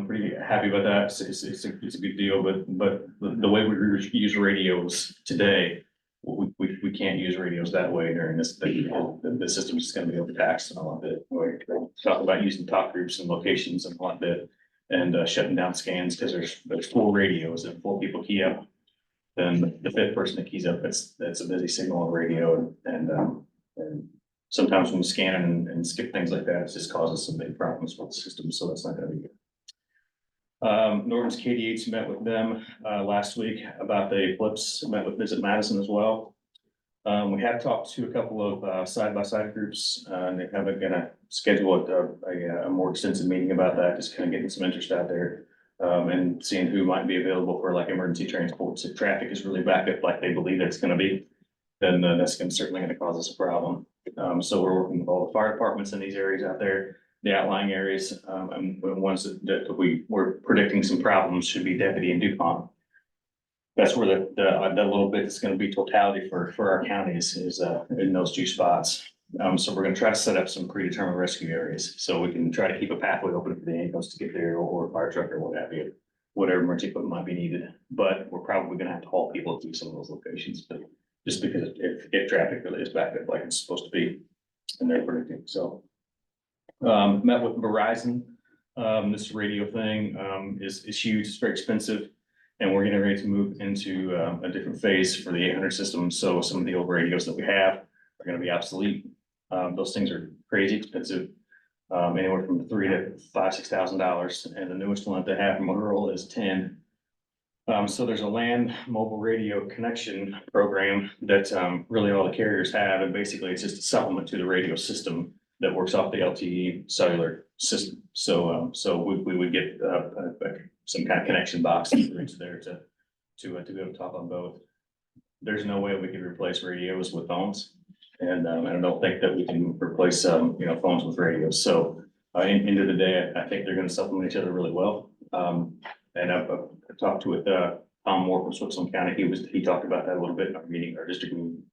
Pretty happy about that. It's a good deal, but the way we use radios today, we can't use radios that way during this thing. The system is gonna be overtaxed and all of it. We talk about using talk groups and locations and all that, and shutting down scans, because there's 4 radios, and 4 people key up. Then the 5th person that keys up, that's a busy signal on radio, and sometimes when we scan and skip things like that, it just causes some big problems with the system, so that's not gonna be good. Norton's KDH met with them last week about the eclipse, met with Visit Madison as well. We have talked to a couple of side-by-side groups, and they're gonna schedule a more extensive meeting about that, just kind of getting some interest out there. And seeing who might be available for like emergency transports. If traffic is really backed up like they believe it's gonna be, then that's certainly gonna cause us a problem. So we're working with all the fire departments in these areas out there, the outlying areas, and the ones that we're predicting some problems should be Deputy and DuPont. That's where the little bit that's gonna be totality for our counties is in those 2 spots. So we're gonna try to set up some predetermined rescue areas, so we can try to keep a pathway open for the ambulance to get there, or a fire truck or what have you. Whatever emergency equipment might be needed, but we're probably gonna have to haul people to some of those locations, but just because if traffic really is backed up like it's supposed to be, and they're predicting, so. Met with Verizon, this radio thing, is huge, it's very expensive. And we're getting ready to move into, a different phase for the 800 system, so some of the old radios that we have are gonna be obsolete. Those things are crazy expensive, anywhere from $3,000 to $6,000, and the newest one that they have from Motorola is 10. So there's a land mobile radio connection program that, really all the carriers have, and basically it's just a supplement to the radio system that works off the LTE cellular system. So, we would get, some kind of connection box there to be able to talk on both. There's no way we can replace radios with phones. And I don't think that we can replace, phones with radios. So, end of the day, I think they're gonna supplement each other really well. And I've talked with, Tom Moore from Switzerland County. He talked about that a little bit in our meeting, our district meeting.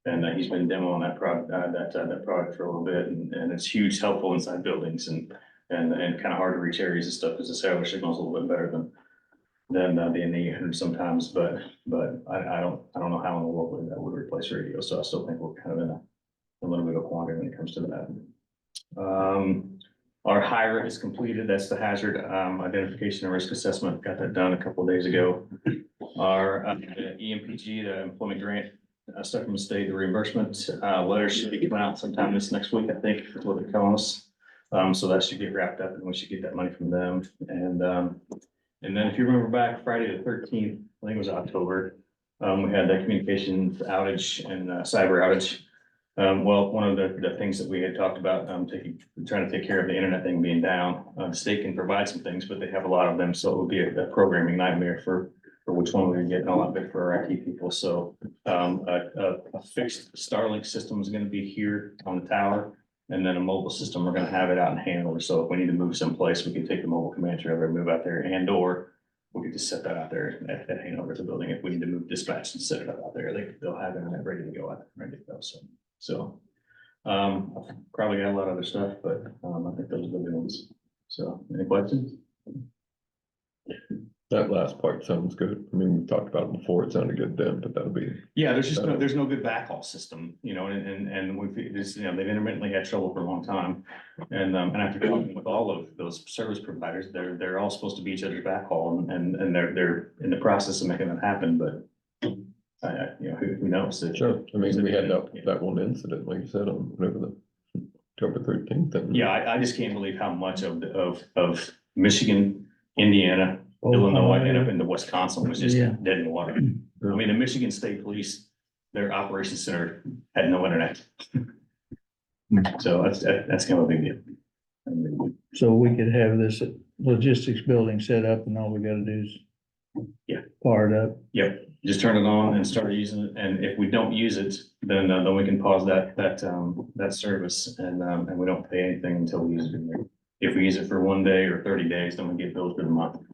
And he's been demoing that product, that product for a little bit, and it's huge, helpful inside buildings and kind of hard to reach areas and stuff, because the cellular signal is a little bit better than the 800 sometimes, but I don't know how in the world that would replace radio, so I still think we're kind of in a little bit of quandary when it comes to that. Our HIRA is completed, that's the hazard identification and risk assessment, got that done a couple of days ago. Our EMPG, the employment grant, stuff from the state, the reimbursement letter should be coming out sometime this next week, I think, is what they're telling us. So that should get wrapped up, and we should get that money from them. And then if you remember back Friday the 13th, I think it was October, we had that communications outage and cyber outage. Well, one of the things that we had talked about, trying to take care of the internet thing being down, the state can provide some things, but they have a lot of them, so it would be a programming nightmare for which one we're getting, a lot bit for our IT people. So a fixed Starlink system is gonna be here on the tower, and then a mobile system, we're gonna have it out in Hanover. So if we need to move someplace, we can take the mobile command trailer and move out there, and or we could just set that out there at Hanover, the building. If we need to move dispatch and set it up out there, they'll have internet ready to go out, ready to go. So I've probably got a lot of other stuff, but I think those are the big ones. So any questions? That last part sounds good. I mean, we talked about it before. It sounded good then, but that'll be. Yeah, there's no good backhaul system, and we've just, they've intermittently had trouble for a long time. And after talking with all of those service providers, they're all supposed to be each other's backhaul, and they're in the process of making that happen, but who knows? Sure, I mean, we had that one incident, like you said, on whatever the October 13th. Yeah, I just can't believe how much of Michigan, Indiana, Illinois, and up into Wisconsin was just Yeah. dead in the water. I mean, the Michigan State Police, their operations center had no internet. So that's kind of a big deal. So we could have this logistics building set up, and all we gotta do is fire it up. Yep, just turn it on and start using it, and if we don't use it, then we can pause that service, and we don't pay anything until we use it. If we use it for 1 day or 30 days, then we get billed for the month.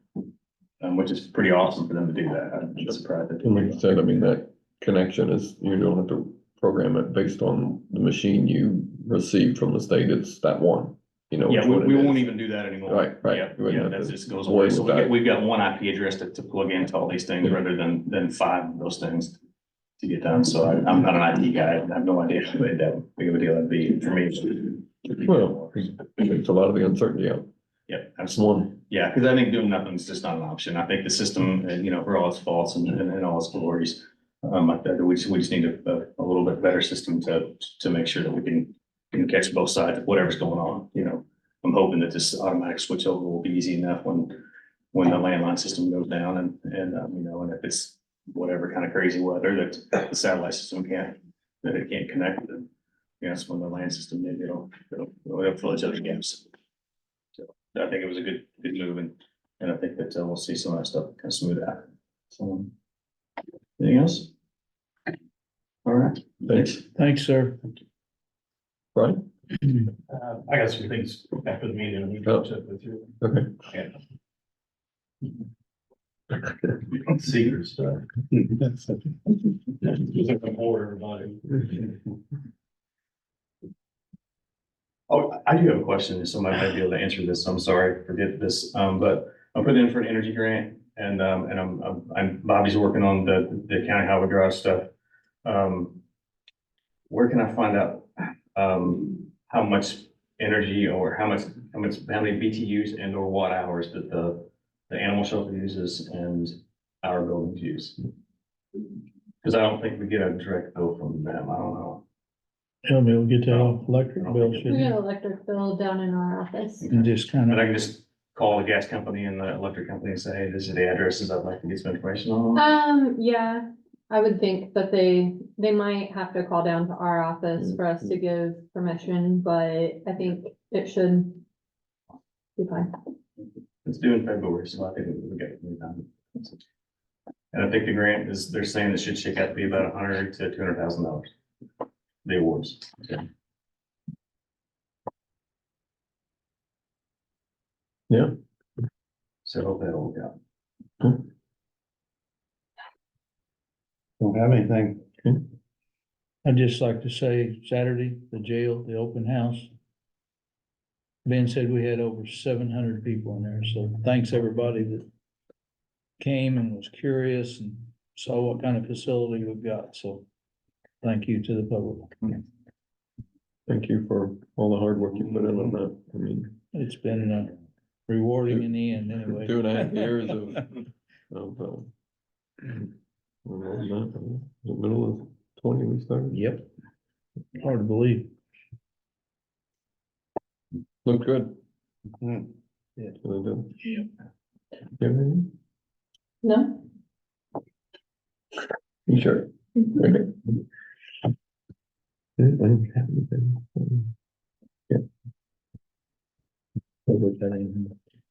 Which is pretty awesome for them to do that. I'm surprised that. And like you said, I mean, that connection is, you don't have to program it based on the machine you receive from the state. It's that one, Yeah, which one we it won't is. even do that anymore. Right. Yeah, You wouldn't have that to just goes worry away. So with that. we've got one IP address to plug into all these things rather than 5 of those things to get done. So I'm not an IT guy. I have no idea what that big of a deal that'd be for me. Well, it's a lot of the uncertainty out. Yep, absolutely. Yeah, because I think doing nothing is just not an option. I think the system, for all its faults and all its glories, I think we just need a little bit better system to make sure that we can catch both sides of whatever's going on. I'm hoping that this automatic switch over will be easy enough when the landline system goes down, and if it's whatever kind of crazy weather that the satellite system can't connect, then that's when the land system maybe it'll fill each other's gaps. I think it was a good move, and I think that we'll see some of that stuff kind of smooth out. So, anything else? All right, Thanks, sir. Right? I got some things after the meeting, and we can check with you. Okay. Secret stuff. Just like the board, everybody. Oh, I do have a question. Somebody might be able to answer this. I'm sorry, forget this. But I'm putting in for an energy grant and I'm Bobby's working on the county highway drive stuff. Where can I find out, how much energy or how many BTUs and or watt hours that the animal shelter uses and our buildings use? Because I don't think we get a direct bill from them. I don't know. Tell me, we'll get that off electric bill, We shouldn't got it? electric bill down in our office. And just kind But I of, can just call the gas company and the electric company and say, hey, this is the addresses I'd like to get some information on. Yeah, I would think that they might have to call down to our office for us to give permission, but I think it should be fine. It's due in February, so I think we get it in time. And I think the grant is, they're saying it should shake out to be about $100,000 to $200,000. The awards. Okay. Yeah. So hope that'll work out. Don't have anything. I'd just like to say Saturday, the jail, the open house. Ben said we had over 700 people in there, so thanks everybody that came and was curious and saw what kind of facility we've got, so thank you to the public. Thank you for all the hard work you put in on that. I mean, It's been rewarding in the end, anyway. 2.5 years of, the middle of 20 we started. Yep. Hard to believe. Looked good. Yeah. Really did. Yep. You have anything? No? You sure? Okay. I don't have anything.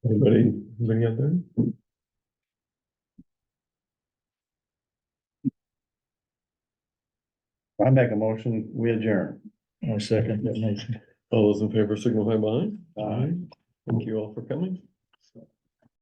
Anybody out there? I make a motion, we adjourn. I'll second that motion. All those in favor signify by aye. Aye. Thank you all for coming.